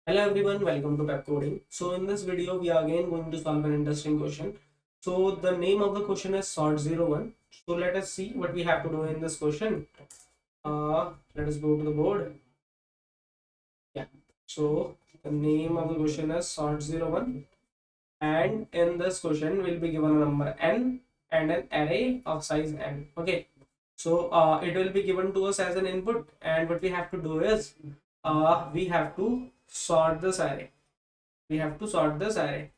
Hello everyone, welcome to Pepcoding. So in this video, we are again going to solve an interesting question. So the name of the question is sort 01. So let us see what we have to do in this question. Let us go to the board. Yeah. So the name of the question is sort 01, and in this question, we'll be given a number n and an array of size n. Okay. So it will be given to us as an input, and what we have to do is we have to sort this array. We have to sort this array,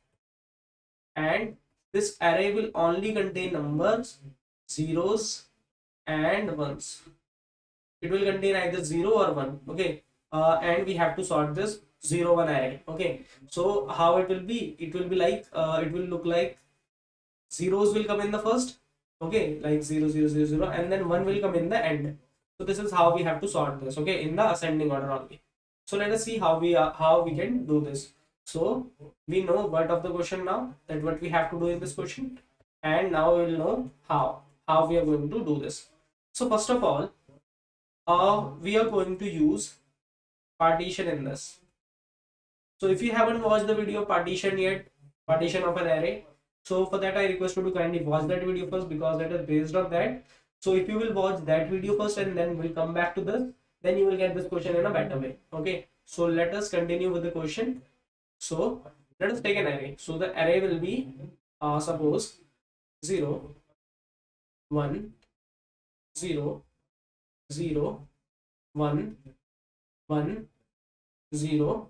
and this array will only contain numbers, zeros and ones. It will contain either 0 or 1. Okay. And we have to sort this 0 1 array. Okay. So how it will be? It will be like it will look like zeros will come in the first. Okay, like 0 0 0 0, and then 1 will come in the end. So this is how we have to sort this. Okay, in the ascending order only. So let us see how we can do this. So we know what of the question now, that what we have to do in this question, and now we will know how we are going to do this. So first of all, we are going to use partition in this. So if you haven't watched the video partition yet, partition of an array, so for that I request you to kindly watch that video first, because that is based on that. So if you will watch that video first and then we'll come back to this, then you will get this question in a better way. Okay, so let us continue with the question. So let us take an array. So the array will be suppose 0 1 0 0 1 1 0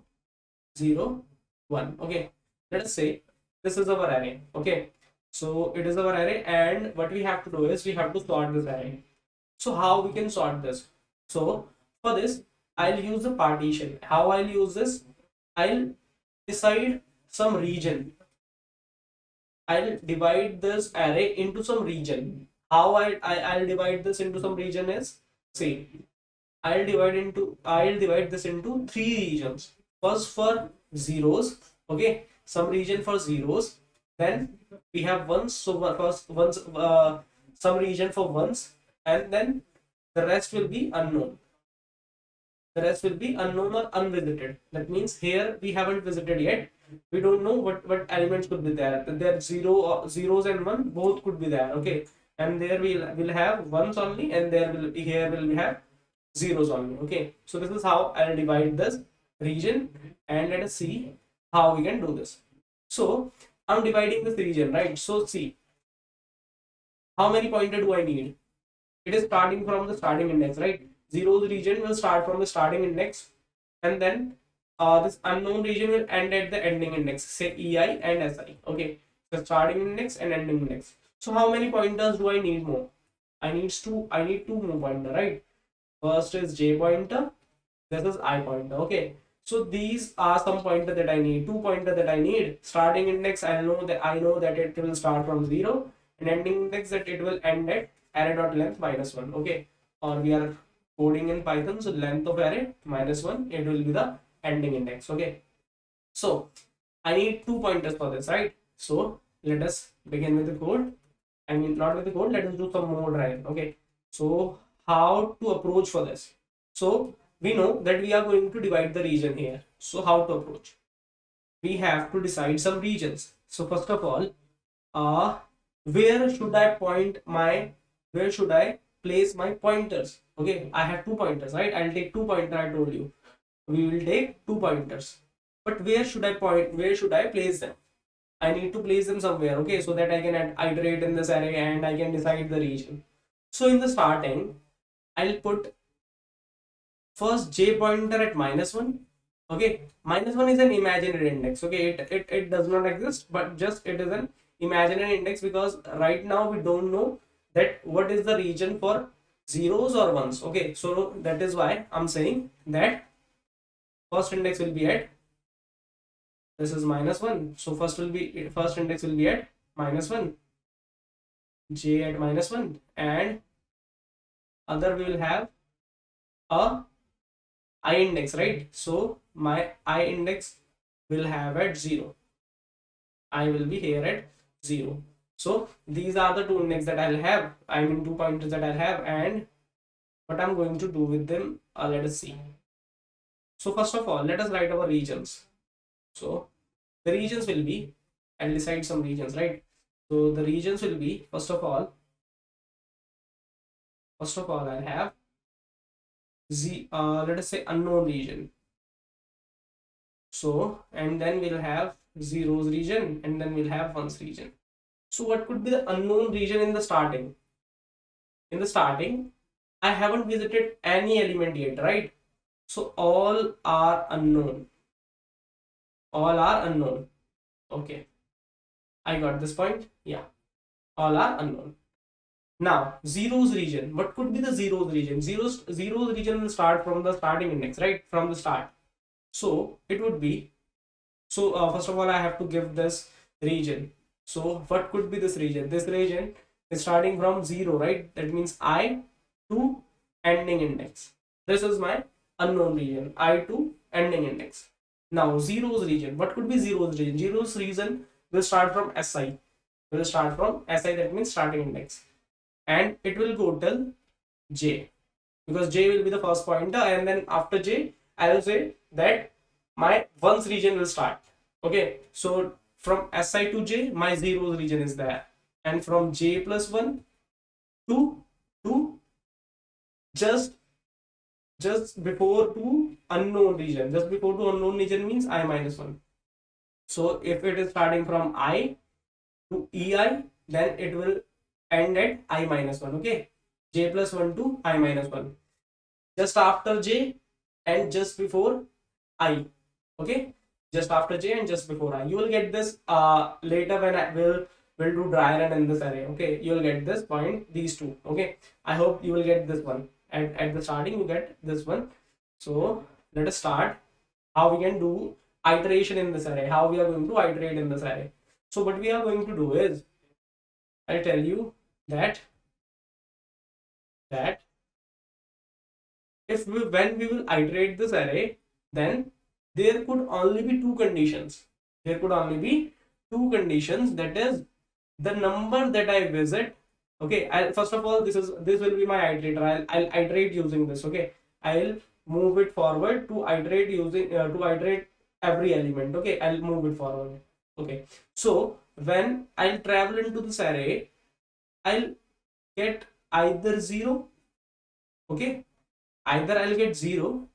0 1. Okay, let us say this is our array. Okay, so it is our array, and what we have to do is we have to sort this array. So how we can sort this? So for this, I'll use the partition. How I'll use this? I'll decide some region. I'll divide this array into some region. How I'll divide this into some region is, see, I'll divide this into three regions. First for zeros. Okay, some region for zeros. Then we have ones. So first ones, some region for ones, and then the rest will be unknown. The rest will be unknown or unvisited. That means here we haven't visited yet. We don't know what elements could be there. There zeros and one both could be there. Okay, and there we'll have ones only, and there will be, here will we have zeros only. Okay, so this is how I'll divide this region, and let us see how we can do this. So I'm dividing this region, right? So see, how many pointer do I need? It is starting from the starting index, right? Zeros region will start from the starting index, and then this unknown region will end at the ending index, say EI and SI. Okay, the starting index and ending index. So how many pointers do I need more? I need two more pointer, right? First is J pointer, this is I pointer. Okay, so these are some pointer that I need. Two pointer that I need. Starting index, I know that it will start from 0, and ending index that it will end at array.length -1. Okay, or we are coding in Python, so length of array -1, it will be the ending index. Okay, so I need two pointers for this, right? So let us begin with the code. I mean, not with the code, let us do some more drive. Okay, so how to approach for this? So we know that we are going to divide the region here. So how to approach? We have to decide some regions. So first of all, where should I place my pointers? Okay, I have two pointers, right? I'll take two pointer. I told you we will take two pointers, but where should I place them? I need to place them somewhere. Okay, so that I can iterate in this array and I can decide the region. So in the starting, I'll put first J pointer at -1. Okay, -1 is an imaginary index. Okay, it does not exist, but just it is an imaginary index, because right now we don't know that what is the region for zeros or ones. Okay, so that is why I'm saying that first index will be at, this is -1, so first index will be at -1, J at -1, and other we will have a I index, right? So my I index will have at 0. I will be here at 0. So these are the two index that I'll have. I mean, two pointers that I'll have, and what I'm going to do with them, let us see. So first of all, let us write our regions. So the regions will be, I'll decide some regions, right? So the regions will be, first of all, I'll have let us say unknown region. So, and then we'll have zeros region, and then we'll have ones region. So what could be the unknown region in the starting? In the starting, I haven't visited any element yet, right? So all are unknown. All are unknown. Okay, I got this point. Yeah, all are unknown. Now, zeros region. What could be the zeros region? Zeros region will start from the starting index, right? From the start. So it would be, so first of all, I have to give this region. So what could be this region? This region is starting from 0, right? That means I to ending index. This is my unknown region, I to ending index. Now zeros region. What could be zeros region? Zeros region will start from Si. Will start from Si, that means starting index. And it will go till J, because J will be the first pointer, and then after J, I will say that my ones region will start. Okay, so from Si to J, my zeros region is there, and from J plus 1 to just before to unknown region. Just before to unknown region means I minus 1. So if it is starting from I to EI, then it will end at I minus 1. Okay, J plus 1 to I minus 1. Just after J and just before I. Okay, just after J and just before I. You will get this later when I will do dry run in this array. Okay, you will get this point, these two. Okay, I hope you will get this one. At the starting you get this one. So let us start how we can do iteration in this array, how we are going to iterate in this array. So what we are going to do is, I'll tell you that if when we will iterate this array, then there could only be two conditions. There could only be two conditions. That is the number that I visit. Okay, first of all, this will be my iterator. I'll iterate using this. Okay, I'll move it forward to iterate using to iterate every element. Okay, I'll move it forward. Okay, so when I'll travel into this array, I'll get either 0. Okay, either I'll get 0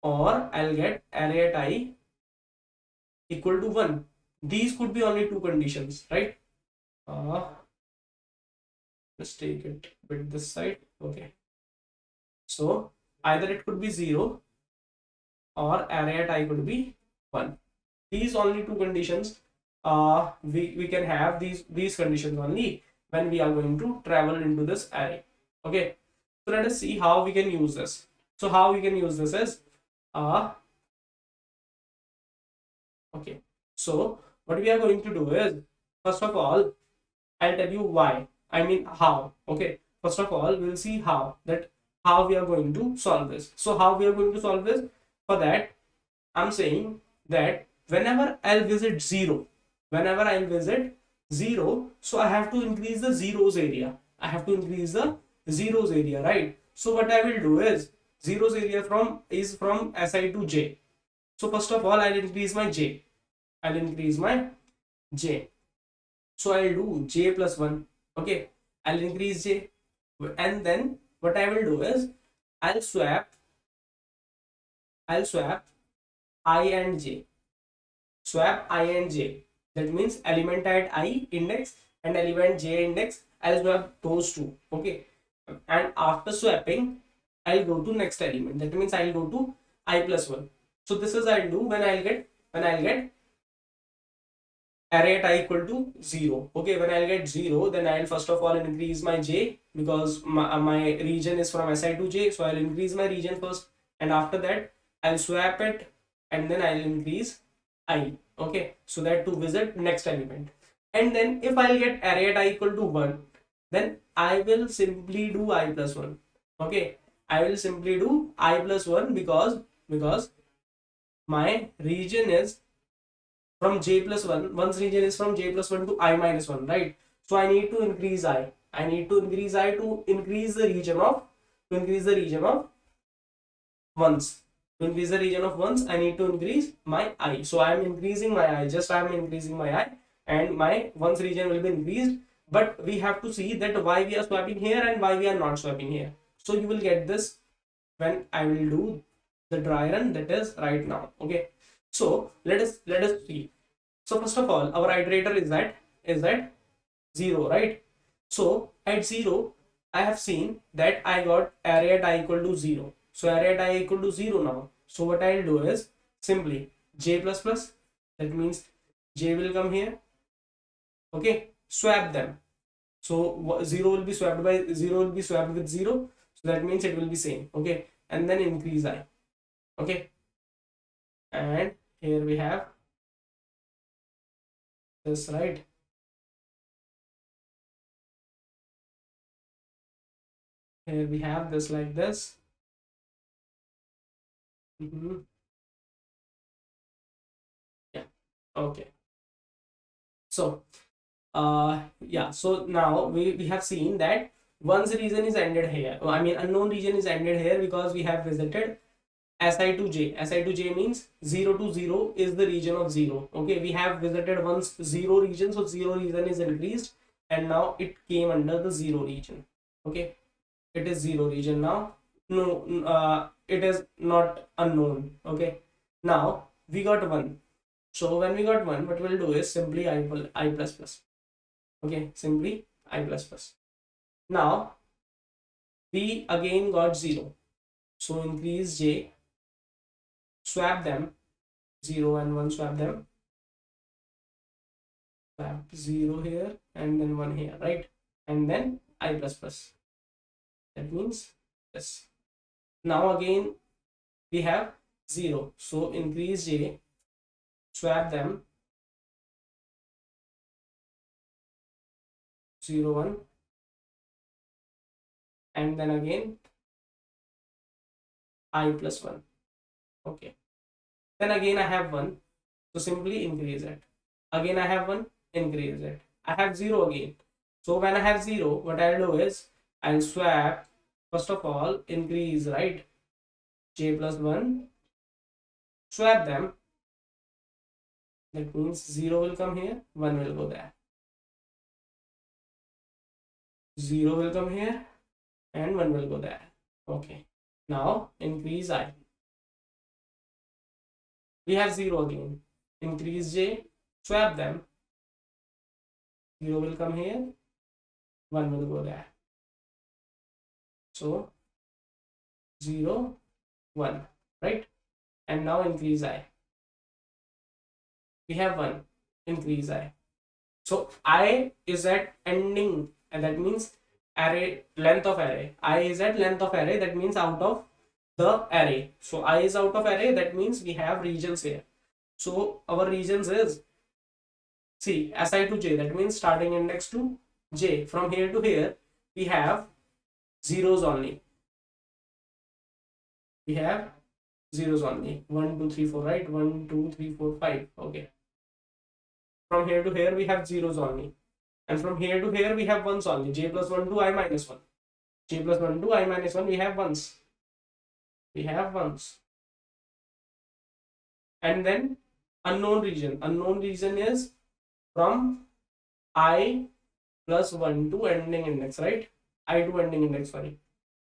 or I'll get array at I equal to 1. These could be only two conditions, right? Let's take it with this side. Okay, so either it could be 0 or array at I could be 1. These only two conditions. We can have these conditions only when we are going to travel into this array. Okay, so let us see how we can use this. So how we can use this is okay, so what we are going to do is, first of all, I'll tell you why, I mean how. Okay, first of all, we'll see how we are going to solve this. So how we are going to solve this? For that, I'm saying that whenever I'll visit 0, so I have to increase the zeros area. Right? So what I will do is, zeros area is from Si to J. So first of all, I'll increase my J. So I'll do J plus 1. Okay, I'll increase J, and then what I will do is, I'll swap I and J. That means element at I index and element J index. I'll swap those two. Okay, and after swapping, I'll go to next element. That means I'll go to I plus 1. So this is I'll do when I'll get array at I equal to 0. Okay, when I'll get 0, then I'll first of all increase my J, because my region is from Si to J. So I'll increase my region first, and after that I'll swap it, and then I'll increase I. Okay, so that to visit next element. And then if I'll get array at I equal to 1, then I will simply do I plus 1. Okay, I will simply do I plus 1 because my region is from J plus 1. One's region is from J plus 1 to I minus 1, right? So I need to increase I. I need to increase I to increase the region of ones. To increase the region of ones, I need to increase my I. So I am increasing my I, just I am increasing my I, and my ones region will be increased. But we have to see that why we are swapping here and why we are not swapping here. So you will get this when I will do the dry run, that is right now. Okay. So let us see. So first of all, our iterator is at 0, right? So at 0, I have seen that I got array at I equal to 0. So array at I equal to 0 now. So what I'll do is simply j plus plus. That means j will come here. Okay, swap them. So 0 will be swapped by 0 will be swapped with 0. So that means it will be same. Okay, and then increase I. Okay, and here we have this, right? Here we have this like this. Yeah. Okay. So yeah, so now we have seen that one's region is ended here. I mean, unknown region is ended here because we have visited Si to j. Si to j means 0 to 0 is the region of 0. Okay, we have visited once 0 region, so 0 region is increased, and now it came under the 0 region. Okay, it is 0 region now. No, it is not unknown. Okay, now we got 1. So when we got 1, what we'll do is simply I plus plus. Okay, simply I plus plus. Now we again got 0. So increase j, swap them, 0 and 1, swap them, swap 0 here and then 1 here, right? And then I plus plus. That means this. Now again we have 0. So increase j, swap them, 0 1, and then again I plus 1. Okay. Then again I have 1. So simply increase it. Again I have 1, increase it. I have 0 again. So when I have 0, what I'll do is I'll swap, first of all, increase, right? J plus 1, swap them. That means 0 will come here, 1 will go there. 0 will come here and 1 will go there. Okay. Now increase I. We have 0 again. Increase j, swap them. 0 will come here, 1 will go there. So 0 1, right? And now increase I. We have 1, increase I. So I is at ending, and that means array length of array. I is at length of array, that means out of the array. So I is out of array, that means we have regions here. So our regions is, see, Si to j, that means starting index to j. From here to here we have zeros only. We have zeros only. 1 2 3 4, right? 1 2 3 4 5. Okay, from here to here we have zeros only, and from here to here we have ones only. J plus 1 to I minus 1. J plus 1 to I minus 1, we have ones. We have ones. And then unknown region. Unknown region is from I plus 1 to ending index, right? I to ending index, sorry.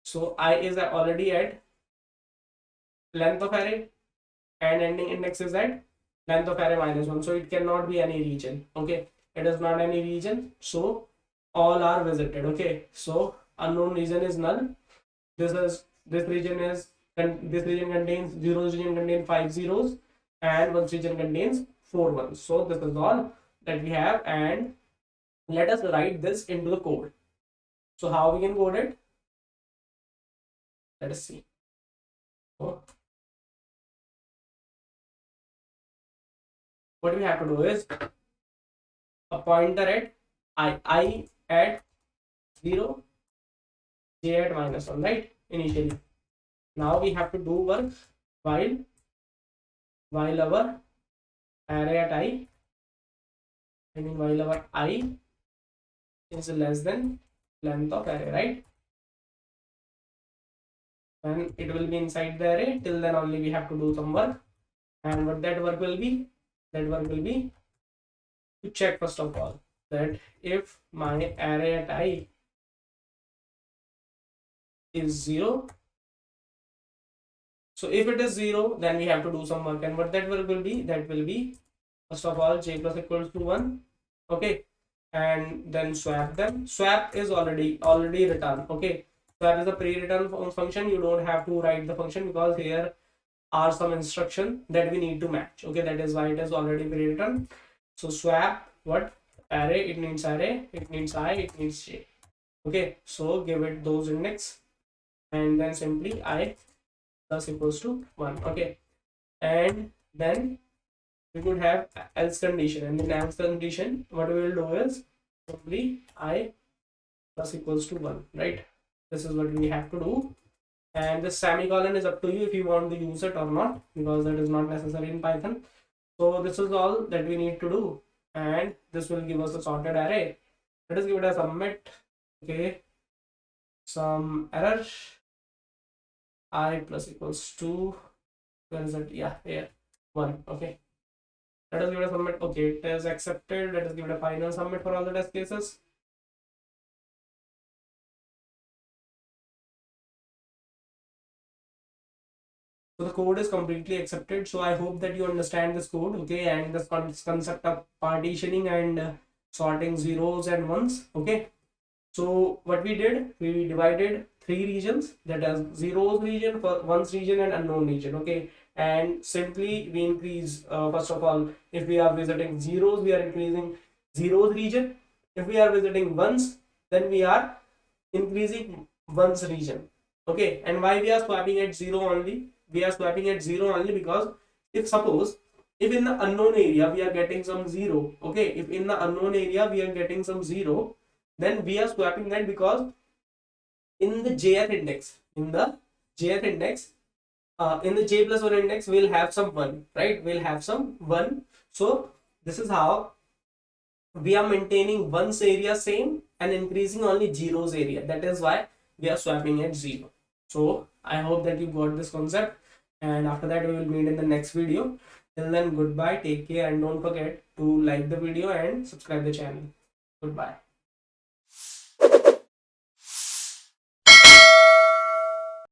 So I is already at length of array, and ending index is at length of array minus 1. So it cannot be any region. Okay, it is not any region. So all are visited. Okay, so unknown region is null. This region contains zeros, region contains 5 zeros, and one region contains 4 ones. So this is all that we have, and let us write this into the code. So how we can code it? Let us see. So what we have to do is a pointer at I at 0, j at minus 1, right? Initially. Now we have to do work while our array at I mean while our I is less than length of array, right? and it will be inside the array. Till then only we have to do some work. And what that work will be? That work will be to check first of all that if my array at I is 0. So if it is 0, then we have to do some work. And what that work will be? That will be first of all j plus equals to 1. Okay. And then swap them. Swap is already written. Okay. Swap is a pre-written function. You don't have to write the function because here are some instruction that we need to match. Okay. That is why it is already pre-written. So swap what? Array. It needs array. It needs I. It needs j. Okay. So give it those index. And then simply I plus equals to 1. Okay. And then we could have else condition, and in else condition what we will do is simply I plus equals to 1, right? This is what we have to do. And the semicolon is up to you if you want to use it or not, because that is not necessary in Python. So this is all that we need to do, and this will give us a sorted array. Let us give it a submit. Okay, some error. I plus equals to, where is it? Yeah, here 1. Okay, let us give it a submit. Okay, it is accepted. Let us give it a final submit for all the test cases. So the code is completely accepted. So I hope that you understand this code. Okay, and this concept of partitioning and sorting zeros and ones. Okay, so what we did, we divided 3 regions, that is zeros region, ones region, and unknown region. Okay, and simply we increase, first of all, if we are visiting zeros, we are increasing zeros region. If we are visiting ones, then we are increasing ones region. Okay, and why we are swapping at 0 only? We are swapping at 0 only because if suppose if in the unknown area we are getting some 0, okay, if in the unknown area we are getting some 0, then we are swapping that because in the jth index, in the j plus 1 index, we'll have some 1, right? We'll have some 1. So this is how we are maintaining ones area same and increasing only zeros area. That is why we are swapping at 0. So I hope that you got this concept, and after that we will meet in the next video. Till then, goodbye, take care, and don't forget to like the video and subscribe the channel. Goodbye.